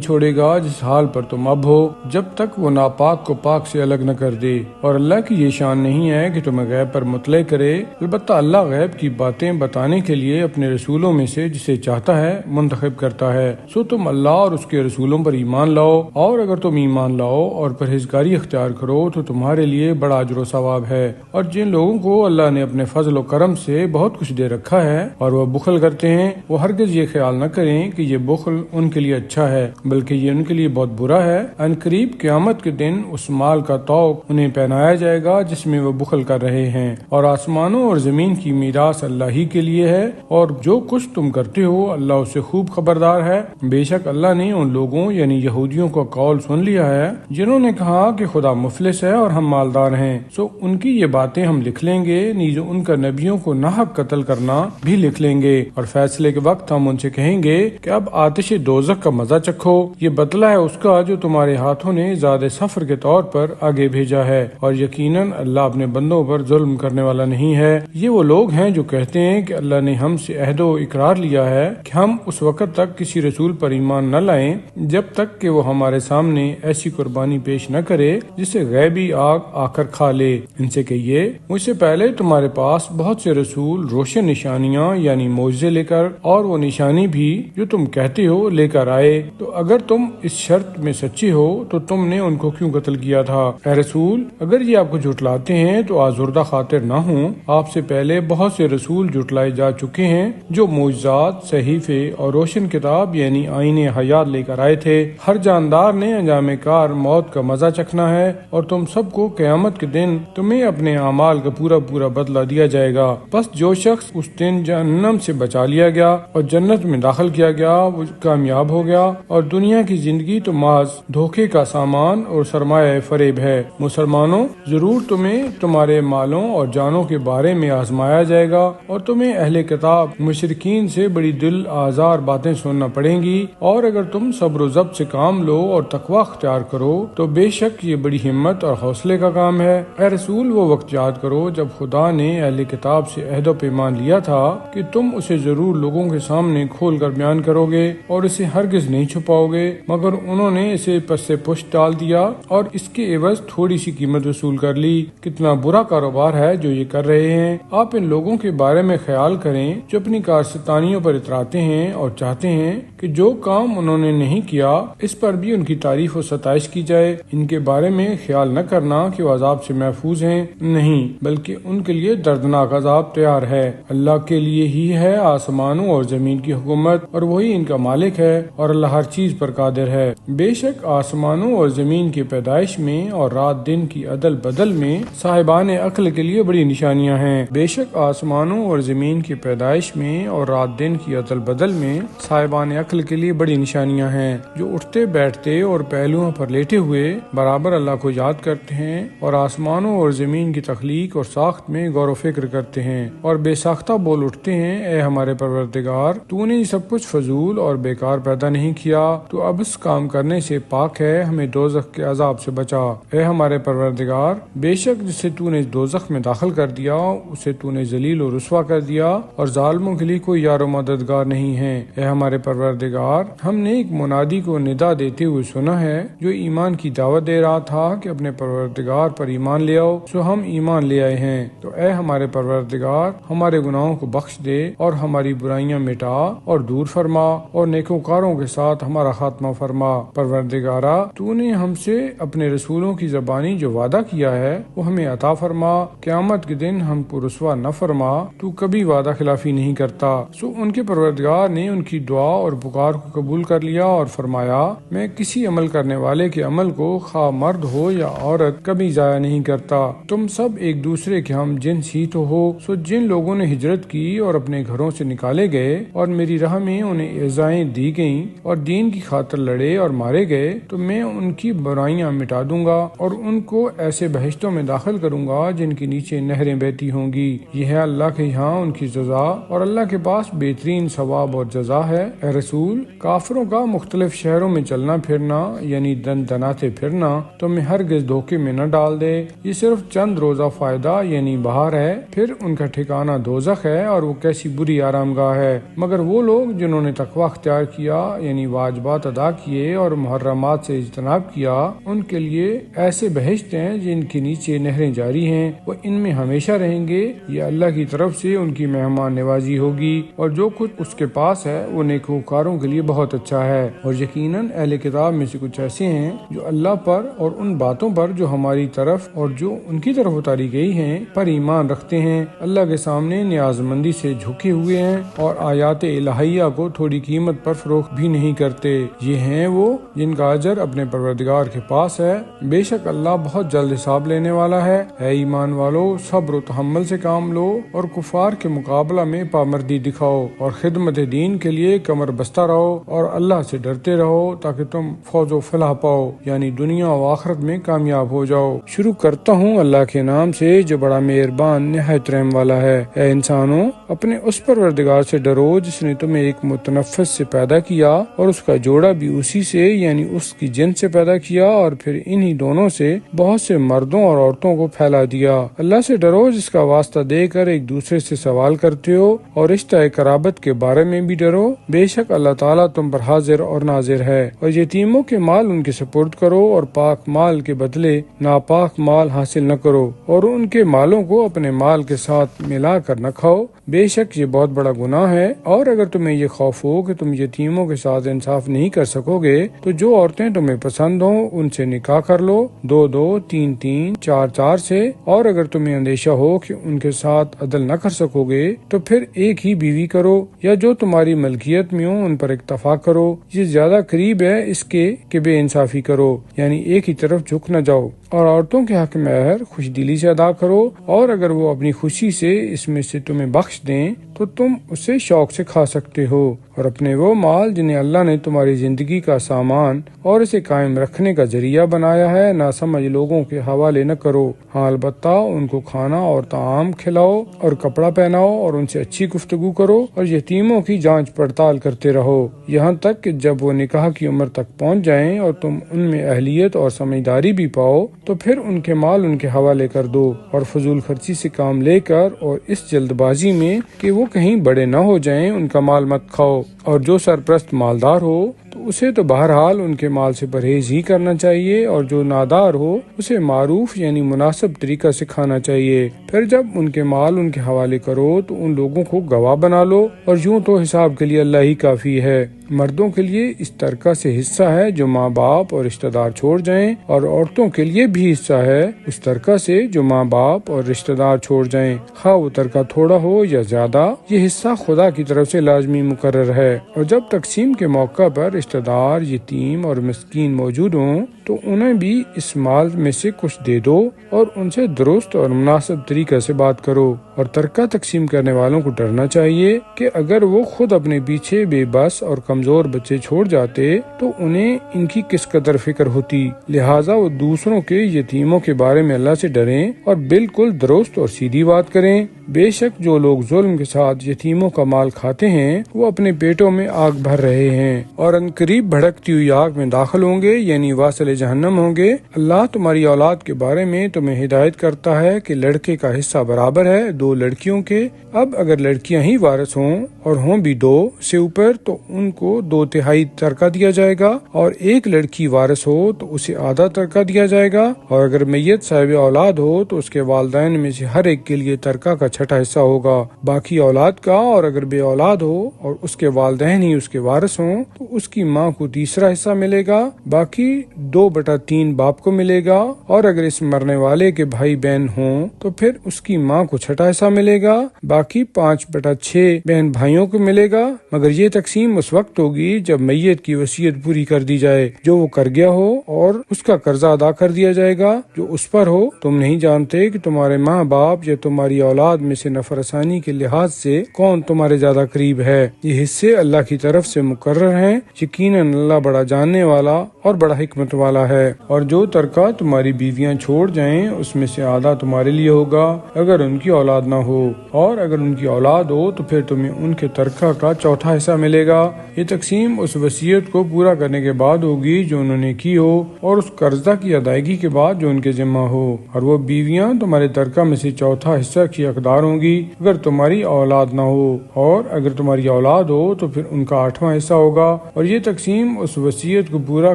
چھوڑے گا جس حال پر تم اب ہو، جب تک وہ ناپاک کو پاک سے الگ نہ کر دے۔ اور اللہ کی یہ شان نہیں ہے کہ تمہیں غیب پر مطلع کرے، البتہ اللہ غیب کی باتیں بتانے کے لیے اپنے رسولوں میں سے جسے چاہتا ہے منتخب کرتا ہے۔ سو تم اللہ اور اس کے رسولوں پر ایمان لاؤ، اور اگر تم ایمان لاؤ اور پرہیزگاری اختیار کرو تو تمہارے لیے بڑا اجر و ثواب ہے۔ اور جن لوگوں کو اللہ نے اپنے فضل و کرم سے بہت کچھ دے رکھا ہے اور وہ بخل کرتے ہیں، وہ ہرگز یہ خیال نہ کریں کہ یہ بخل ان کے لیے اچھا ہے، بلکہ یہ ان کے لیے بہت برا ہے۔ ان قریب قیامت کے دن اس مال کا طوق انہیں پہنایا جائے گا جس میں وہ بخل کر رہے ہیں، اور آسمانوں اور زمین کی میراث اللہ ہی کے لیے ہے، اور جو کچھ تم کرتے ہو اللہ اس سے خوب خبردار ہے۔ بے شک اللہ نے ان لوگوں یعنی یہودیوں کا قول سن لیا ہے جنہوں نے کہا کہ خدا مفلس ہے اور ہم مالدار ہیں، سو ان کی یہ باتیں ہم لکھ لیں گے، نیز ان کا نبیوں کو ناحق قتل کرنا بھی لکھ لیں گے، اور فیصلے کے وقت ہم ان سے کہیں گے کہ اب آتش دوزخ کا مزہ چکھو، یہ بدلہ ہے اس کا جو تمہارے ہاتھوں نے زیادہ سفر کے طور پر آگے بھیجا ہے، اور یقیناً اللہ اپنے بندوں پر ظلم کرنے والا نہیں ہے۔ یہ وہ لوگ ہیں جو کہتے ہیں کہ اللہ نے ہم سے عہد و اقرار لیا ہے کہ ہم اس وقت تک کسی رسول پر ایمان نہ لائیں جب تک کہ وہ ہمارے سامنے ایسی قربانی پیش نہ کرے جسے غیبی آگ آ کر کھا لے۔ ان سے کہیے مجھ سے پہلے تمہارے پاس بہت سے رسول روشن نشانیاں یعنی معجزے لے کر اور وہ نشانی بھی جو تم کہتے ہو لے کر آئے، تو اگر تم اس شرط میں سچے ہو تو تم نے ان کو کیوں قتل کیا تھا؟ اے رسول، اگر یہ آپ کو جھٹلاتے ہیں تو آزردہ خاطر نہ ہوں، آپ سے پہلے بہت سے رسول جھٹلائے جا چکے ہیں جو معجزات، صحیفے اور روشن کتاب یعنی آئین حیات لے کر آئے تھے۔ ہر جاندار نے انجام کار موت کا مزہ چکھنا ہے، اور تم سب کو قیامت کے دن تمہیں اپنے اعمال کا پورا پورا بدلہ دیا جائے گا۔ بس جو شخص اس دن جہنم سے بچا لیا گیا اور جنت میں داخل کیا گیا وہ کامیاب ہو گیا، اور دنیا کی زندگی تو محض دھوکے کا سامان اور سرمایہ فریب ہے۔ مسلمانوں، ضرور تمہیں تمہارے مالوں اور جانوں کے بارے میں آزمایا جائے گا، اور تمہیں اہل کتاب مشرکین سے بڑی دل آزار باتیں سننا پڑیں گی، اور اگر تم صبر و ضبط سے کام لو اور تقوی اختیار کرو تو بے شک یہ بڑی ہمت اور حوصلے کا کام ہے۔ اے رسول، وہ وقت یاد کرو جب خدا نے اہل کتاب سے عہد و پیمان لیا تھا کہ تم اسے ضرور لوگوں کے سامنے کھول کر بیان کرو گے اور اسے ہرگز نہیں چھپاؤ گے، مگر انہوں نے اسے پس سے پشت ڈال دیا اور اس کے عوض تھوڑی سی قیمت وصول کر لی۔ کتنا برا کاروبار ہے جو یہ کر رہے ہیں۔ آپ ان لوگوں کے بارے میں خیال کریں جو اپنی کارستانیوں پر اتراتے ہیں اور چاہتے ہیں کہ جو کام انہوں نے نہیں کیا اس پر بھی ان کی تعریف و ستائش کی جائے۔ ان کے بارے میں خیال نہ کرنا کہ وہ عذاب سے محفوظ ہیں، نہیں، بلکہ ان کے لیے دردناک عذاب تیار ہے۔ اللہ کے لیے ہی ہے آسمانوں اور زمین کی حکومت، اور وہی ان کا مالک ہے، اور اللہ ہر چیز پر قادر ہے۔ بے شک آسمانوں اور زمین کی پیدائش میں اور رات دن کی عدل بدل میں صاحبان عقل کے لیے بڑی نشانیاں ہیں۔ بے شک آسمانوں اور زمین کی پیدائش میں اور رات دن کی عدل بدل میں صاحبان عقل کے لیے بڑی نشانیاں ہیں، جو اٹھتے بیٹھتے اور پہلوؤں پر لیٹے ہوئے برابر اللہ کو یاد کرتے ہیں، اور آسمانوں اور زمین کی تخلیق اور ساخت میں غور و فکر کرتے ہیں، اور بے ساختہ بول اٹھتے ہیں، اے ہمارے پروردگار، تو نے یہ سب کچھ فضول اور بیکار پیدا نہیں کیا، تو اب اس کام کرنے سے پاک ہے، ہمیں دوزخ کے عذاب سے بچا۔ اے ہمارے پروردگار، بے شک جسے تو نے دوزخ میں داخل کر دیا اسے تو نے ذلیل و رسوا کر دیا، اور ظالموں کے لیے کوئی یار و مددگار نہیں ہے۔ اے ہمارے پروردگار، ہم نے ایک منادی کو ندا دیتے ہوئے سنا ہے جو ایمان کی دعوت دے رہا تھا کہ اپنے پروردگار پر ایمان لے آؤ، سو ہم ایمان لے آئے ہیں، تو اے ہمارے پروردگار، ہمارے گناہوں کو بخش دے اور ہماری برائیاں مٹا اور دور فرما اور نیکوکاروں کے ساتھ ہمارا خاتمہ فرما۔ پروردگارا، تو نے ہم سے اپنے رسولوں کی زبانی جو وعدہ کیا ہے وہ ہمیں عطا فرما۔ قیامت کے دن ہم کو رسوا نہ فرما، تو کبھی وعدہ خلافی نہیں کرتا۔ سو ان کے پروردگار نے ان کی دعا اور پکار کو قبول کر لیا اور فرمایا، میں کسی عمل کرنے والے کے عمل کو خواہ مرد ہو یا عورت کبھی ضائع نہیں کرتا۔ تم سب ایک دوسرے کے ہم جنس ہی تو ہو۔ سو جن لوگوں نے ہجرت کی اور اپنے گھروں سے نکالے گئے اور میری راہ میں انہیں ایذائیں دی گئیں اور دین کی خاطر لڑے اور مارے گئے، تو میں ان کی برائیاں مٹا دوں گا اور ان کو ایسے بہشتوں میں داخل کروں گا جن کے نیچے نہریں بہتی ہوں گی۔ یہ ہے اللہ کے یہاں ان کی جزا، اور اللہ کے پاس بہترین ثواب اور جزا ہے۔ اے رسول، کافروں کا مختلف شہروں میں چلنا پھرنا یعنی دن دناتے پھرنا تمہیں ہرگز دھوکے میں نہ ڈال دے۔ یہ صرف چند روزہ فائدہ یعنی بہار ہے، پھر ان کا ٹھکانہ دوزخ ہے اور وہ کیسی بری آرام گاہ ہے۔ مگر وہ لوگ جنہوں نے تقوی اختیار کیا یعنی واجبات ادا کیے اور محرمات سے اجتناب کیا، ان کے لیے ایسے بہشت ہیں جن کے نیچے نہریں جاری ہیں، وہ ان میں ہمیشہ رہیں گے۔ یہ اللہ کی طرف سے ان کی مہمان نوازی ہوگی، اور جو کچھ اس کے پاس ہے وہ نیکوکاروں کے لیے بہت اچھا ہے۔ اور یقیناً اہل کتاب میں سے کچھ ایسے ہیں جو اللہ پر اور ان باتوں پر جو ہماری طرف اور جو ان کی طرف اتاری گئی ہیں پر ایمان رکھتے ہیں، اللہ کے سامنے نیاز مندی سے جھکے ہوئے ہیں اور آیات الہیہ کو تھوڑی قیمت پر فروخت بھی نہیں کرتے۔ یہ ہیں وہ جن کا اجر اپنے پروردگار کے پاس ہے، بے شک اللہ بہت جلد حساب لینے والا ہے۔ اے ایمان والو، صبر و تحمل سے کام لو اور کفار کے مقابلہ میں پامردی دکھاؤ اور خدمت دین کے لیے کمر بستہ رہو اور اللہ سے ڈرتے رہو تاکہ تم فوز و فلاح پاؤ یعنی دنیا و آخرت میں کامیاب ہو جاؤ۔ شروع کرتا ہوں اللہ کے نام سے جو بڑا مہربان نہایت رحم والا ہے۔ اے انسانوں، اپنے اس پروردگار سے ڈرو جس نے تمہیں ایک متنفس سے پیدا کیا اور اس کا جوڑا بھی اسی سے یعنی اس کی جنس سے پیدا کیا، اور پھر انہی دونوں سے بہت سے مردوں اور عورتوں کو پھیلا دیا۔ اللہ سے ڈرو جس کا واسطہ دے کر ایک دوسرے سے سوال کرتے ہو، اور رشتہ قرابت کے بارے میں بھی ڈرو، بے شک اللہ تعالیٰ تم پر حاضر اور ناظر ہے۔ اور یتیموں کے مال ان کے سپرد کرو اور پاک مال کے بدلے ناپاک مال حاصل نہ کرو، اور ان کے مالوں کو اپنے مال کے ساتھ ملا کر نہ کھاؤ، بے شک یہ بہت بڑا گناہ ہے۔ اور اگر تمہیں یہ خوف ہو کہ تم یتیموں کے ساتھ انصاف نہیں کر سکو گے تو جو عورتیں تمہیں پسند ہوں ان سے نکاح کر لو، 2 3 3 4 4 سے۔ اور اگر تمہیں اندیشہ ہو کہ ان کے ساتھ عدل نہ کر سکو گے تو پھر ایک ہی بیوی کرو، یا جو تمہاری ملکیت میں ہو ان پر اکتفا کرو، یہ زیادہ قریب ہے اس کے کہ بے انصافی کرو یعنی ایک ہی طرف جھک نہ جاؤ۔ اور عورتوں کے حق میں مہر خوش دلی سے ادا کرو، اور اگر وہ اپنی خوشی سے اس میں سے تمہیں بخش دیں تو تم اسے شوق سے کھا سکتے ہو۔ اور اپنے وہ مال جنہیں اللہ نے تمہاری زندگی کا سامان اور اسے قائم رکھنے کا ذریعہ بنایا ہے نہ سمجھ لوگوں کے حوالے نہ کرو، ہاں البتہ ان کو کھانا اور طعام کھلاؤ اور کپڑا پہناؤ اور ان سے اچھی گفتگو کرو، اور یتیموں کی جانچ پڑتال کرتے رہو یہاں تک کہ جب وہ نکاح کی عمر تک پہنچ جائیں اور تم ان میں اہلیت اور سمجھداری بھی پاؤ تو پھر ان کے مال ان کے حوالے کر دو، اور فضول خرچی سے کام لے کر اور اس جلد بازی میں کہ وہ کہیں بڑے نہ ہو جائیں ان کا مال مت کھاؤ۔ اور جو سرپرست مالدار ہو تو اسے تو بہرحال ان کے مال سے پرہیز ہی کرنا چاہیے، اور جو نادار ہو اسے معروف یعنی مناسب طریقہ سے کھانا چاہیے۔ پھر جب ان کے مال ان کے حوالے کرو تو ان لوگوں کو گواہ بنا لو، اور یوں تو حساب کے لیے اللہ ہی کافی ہے۔ مردوں کے لیے اس ترکہ سے حصہ ہے جو ماں باپ اور رشتہ دار چھوڑ جائیں، اور عورتوں کے لیے بھی حصہ ہے اس ترکہ سے جو ماں باپ اور رشتہ دار چھوڑ جائیں، خواہ وہ ترکہ تھوڑا ہو یا زیادہ، یہ حصہ خدا کی طرف سے لازمی مقرر ہے۔ اور جب تقسیم کے موقع پر رشتہ دار، یتیم اور مسکین موجود ہوں تو انہیں بھی اس مال میں سے کچھ دے دو، اور ان سے درست اور مناسب طریقے سے بات کرو۔ اور ترکہ تقسیم کرنے والوں کو ڈرنا چاہیے کہ اگر وہ خود اپنے پیچھے بے بس اور کمزور بچے چھوڑ جاتے تو انہیں ان کی کس قدر فکر ہوتی، لہٰذا وہ دوسروں کے یتیموں کے بارے میں اللہ سے ڈریں اور بالکل درست اور سیدھی بات کریں۔ بے شک جو لوگ ظلم کے ساتھ یتیموں کا مال کھاتے ہیں وہ اپنے پیٹوں میں آگ بھر رہے ہیں، اور ان قریب بھڑکتی ہوئی آگ میں داخل ہوں گے یعنی واصل جہنم ہوں گے۔ اللہ تمہاری اولاد کے بارے میں تمہیں ہدایت کرتا ہے کہ لڑکے کا حصہ برابر ہے 2 لڑکیوں کے۔ اب اگر لڑکیاں ہی وارث ہوں اور ہوں بھی 2 سے اوپر تو ان کو 2/3 ترکہ دیا جائے گا، اور ایک لڑکی وارث ہو تو اسے آدھا ترکہ دیا جائے گا، اور اگر میت صاحب اولاد ہو تو اس کے والدین میں سے ہر ایک کے لیے ترکہ کا چھٹا حصہ ہوگا باقی اولاد کا، اور اگر بے اولاد ہو اور اس کے والدین ہی اس کے وارث ہوں تو اس کی ماں کو تیسرا حصہ ملے گا، باقی 2/3 باپ کو ملے گا، اور اگر اس مرنے والے کے بھائی بہن ہوں تو پھر اس کی ماں کو چھٹا حصہ ملے گا، باقی 5/6 بہن بھائیوں کو ملے گا۔ مگر یہ تقسیم اس وقت ہوگی جب میت کی وصیت پوری کر دی جائے جو وہ کر گیا ہو، اور اس کا قرضہ ادا کر دیا جائے گا جو اس پر ہو۔ تم نہیں جانتے کہ تمہارے ماں باپ یا تمہاری اولاد میں سے نفر ثانی کے لحاظ سے کون تمہارے زیادہ قریب ہے۔ یہ حصے اللہ کی طرف سے مقرر ہیں، یقیناً اللہ بڑا جاننے والا اور بڑا حکمت والا ہے۔ اور جو ترکہ تمہاری بیویاں چھوڑ جائیں اس میں سے آدھا تمہارے لیے ہوگا اگر ان کی اولاد نہ ہو، اور اگر ان کی اولاد ہو تو پھر تمہیں ان کے ترکہ کا چوتھا حصہ ملے گا۔ یہ تقسیم اس وصیت کو پورا کرنے کے بعد ہوگی جو انہوں نے کی ہو، اور اس قرضہ کی ادائیگی کے بعد جو ان کے ذمہ ہو، اور وہ بیویاں تمہارے ترکہ میں سے چوتھا حصہ کی حقدار ہوں گی اگر تمہاری اولاد نہ ہو، اور اگر تمہاری اولاد ہو تو پھر ان کا 8واں حصہ ہوگا۔ اور یہ تقسیم اس وصیت کو پورا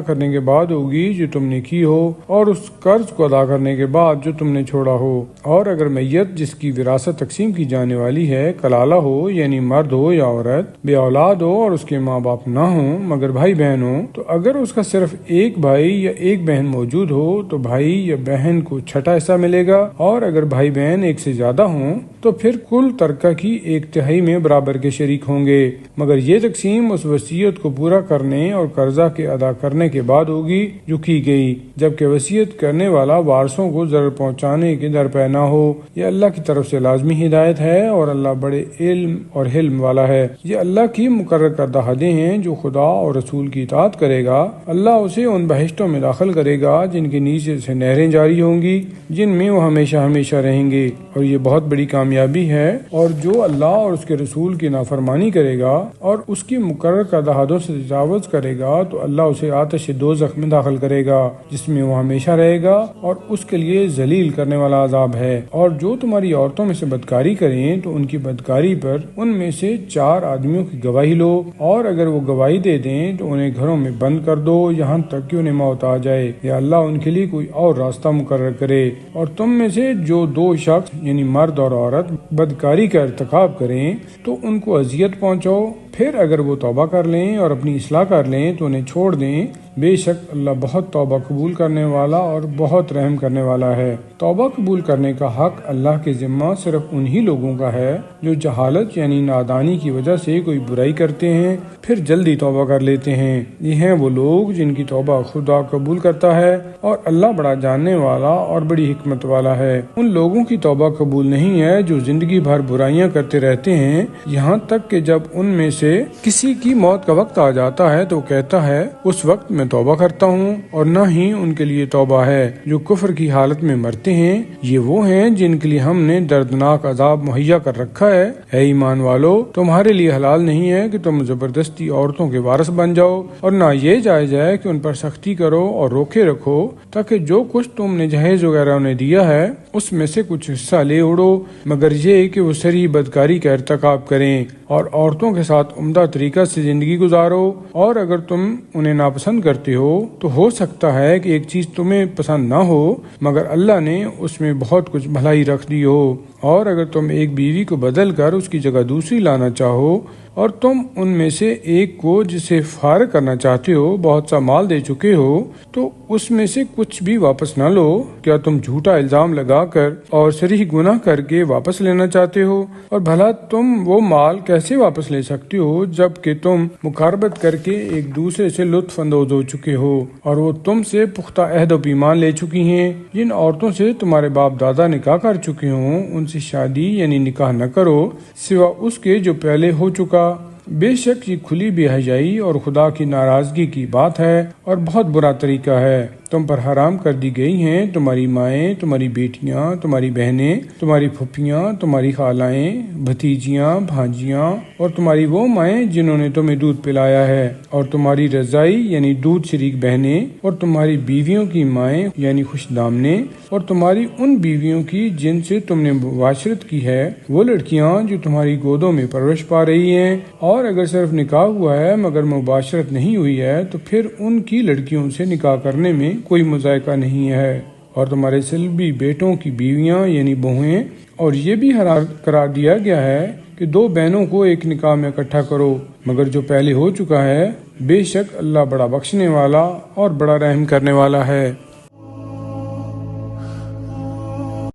کرنے کے بعد ہوگی جو تم نے کی ہو، اور اس قرض کو ادا کرنے کے بعد جو تم نے چھوڑا ہو۔ اور اگر میت جس کی وراثت تقسیم کی جانے والی ہے کلالہ ہو، یعنی مرد ہو یا عورت، بے اولاد ہو اور اس کے ماں باپ نہ ہوں مگر بھائی بہن ہوں، تو اگر اس کا صرف ایک بھائی یا ایک بہن موجود ہو تو بھائی یا بہن کو چھٹا حصہ ملے گا، اور اگر بھائی بہن ایک سے زیادہ ہوں تو پھر کل ترکہ کی 1/3 میں برابر کے شریک ہوں گے۔ مگر یہ تقسیم اس وصیت کو پورا کرنے اور قرضہ کے ادا کرنے کے بعد ہوگی جو کی گئی، جبکہ وصیت کرنے والا وارثوں کو ضرر پہنچانے کے درپے نہ ہو۔ یہ اللہ کی طرف سے لازمی ہدایت ہے، اور اللہ بڑے علم اور حلم والا ہے۔ یہ اللہ کی مقرر کردہ حدیں ہیں، جو خدا اور رسول کی اطاعت کرے گا اللہ اسے ان بہشتوں میں داخل کرے گا جن کے نیچے سے نہریں جاری ہوں گی، جن میں وہ ہمیشہ ہمیشہ رہیں گے، اور یہ بہت بڑی کامیابی ہے۔ اور جو اللہ اور اس کے رسول کی نافرمانی کرے گا اور اس کی مقرر کردہ حدوں سے تجاوز کرے گا تو اللہ اسے آتش دوزخ میں داخل کرے گا جس میں وہ ہمیشہ رہے گا، اور اس کے لیے ذلیل کرنے والا عذاب ہے۔ اور جو تمہاری عورتوں میں سے بدکاری کریں تو ان کی بدکاری پر ان میں سے 4 آدمیوں کی گواہی لو، اور اگر وہ گواہی دے دیں تو انہیں گھروں میں بند کر دو یہاں تک کہ انہیں موت آ جائے، یا اللہ ان کے لیے کوئی اور راستہ مقرر کرے۔ اور تم میں سے جو 2 شخص یعنی مرد اور عورت بدکاری کا ارتکاب کریں تو ان کو اذیت پہنچاؤ، پھر اگر وہ توبہ کر لیں اور اپنی اصلاح کر لیں تو انہیں چھوڑ دیں، بے شک اللہ بہت توبہ قبول کرنے والا اور بہت رحم کرنے والا ہے۔ توبہ قبول کرنے کا حق اللہ کے ذمہ صرف انہی لوگوں کا ہے جو جہالت یعنی نادانی کی وجہ سے کوئی برائی کرتے ہیں پھر جلدی توبہ کر لیتے ہیں۔ یہ ہیں وہ لوگ جن کی توبہ خدا قبول کرتا ہے، اور اللہ بڑا جاننے والا اور بڑی حکمت والا ہے۔ ان لوگوں کی توبہ قبول نہیں ہے جو زندگی بھر برائیاں کرتے رہتے ہیں، یہاں تک کہ جب ان میں سے کسی کی موت کا وقت آ جاتا ہے تو کہتا ہے اس وقت میں توبہ کرتا ہوں، اور نہ ہی ان کے لیے توبہ ہے جو کفر کی حالت میں مرتے ہیں۔ یہ وہ ہیں جن کے لیے ہم نے دردناک عذاب مہیا کر رکھا ہے۔ اے ایمان والو، تمہارے لیے حلال نہیں ہے کہ تم زبردستی عورتوں کے وارث بن جاؤ، اور نہ یہ جائز ہے کہ ان پر سختی کرو اور روکے رکھو، تاکہ جو کچھ تم نے جہیز وغیرہ انہیں دیا ہے اس میں سے کچھ حصہ لے اڑو، مگر یہ کہ وہ سری بدکاری کا ارتکاب کریں، اور عورتوں کے ساتھ عمدہ طریقہ سے زندگی گزارو۔ اور اگر تم انہیں ناپسند کرتے ہو تو ہو سکتا ہے کہ ایک چیز تمہیں پسند نہ ہو مگر اللہ نے اس میں بہت کچھ بھلائی رکھ دی ہو، اور اگر تم ایک بیوی کو بدل کر اس کی جگہ دوسری لانا چاہو، اور تم ان میں سے ایک کو جسے فارغ کرنا چاہتے ہو بہت سا مال دے چکے ہو تو اس میں سے کچھ بھی واپس نہ لو۔ کیا تم جھوٹا الزام لگا کر اور صریح گناہ کر کے واپس لینا چاہتے ہو؟ اور بھلا تم وہ مال کیسے واپس لے سکتے ہو جب کہ تم مقاربت کر کے ایک دوسرے سے لطف اندوز ہو چکے ہو، اور وہ تم سے پختہ عہد و پیمان لے چکی ہیں؟ جن عورتوں سے تمہارے باپ دادا نکاح کر چکے ہوں ان سے شادی یعنی نکاح نہ کرو سوا اس کے جو پہلے ہو چکا، بے شک یہ کھلی بے حیائی اور خدا کی ناراضگی کی بات ہے اور بہت برا طریقہ ہے۔ تم پر حرام کر دی گئی ہیں تمہاری مائیں، تمہاری بیٹیاں، تمہاری بہنیں، تمہاری پھپھیاں، تمہاری خالائیں، بھتیجیاں، بھانجیاں، اور تمہاری وہ مائیں جنہوں نے تمہیں دودھ پلایا ہے، اور تمہاری رضائی یعنی دودھ شریک بہنیں، اور تمہاری بیویوں کی مائیں یعنی خوش دامنیں، اور تمہاری ان بیویوں کی جن سے تم نے معاشرت کی ہے، وہ لڑکیاں جو تمہاری گودوں میں پرورش پا رہی ہیں، اور اگر صرف نکاح ہوا ہے مگر مباشرت نہیں ہوئی ہے تو پھر ان کی لڑکیوں سے نکاح کرنے میں کوئی مذائقہ نہیں ہے۔ اور تمہارے سلبی بیٹوں کی بیویاں یعنی بہویں، اور یہ بھی حرام قرار دیا گیا ہے کہ دو بہنوں کو ایک نکاح میں اکٹھا کرو مگر جو پہلے ہو چکا ہے، بے شک اللہ بڑا بخشنے والا اور بڑا رحم کرنے والا ہے۔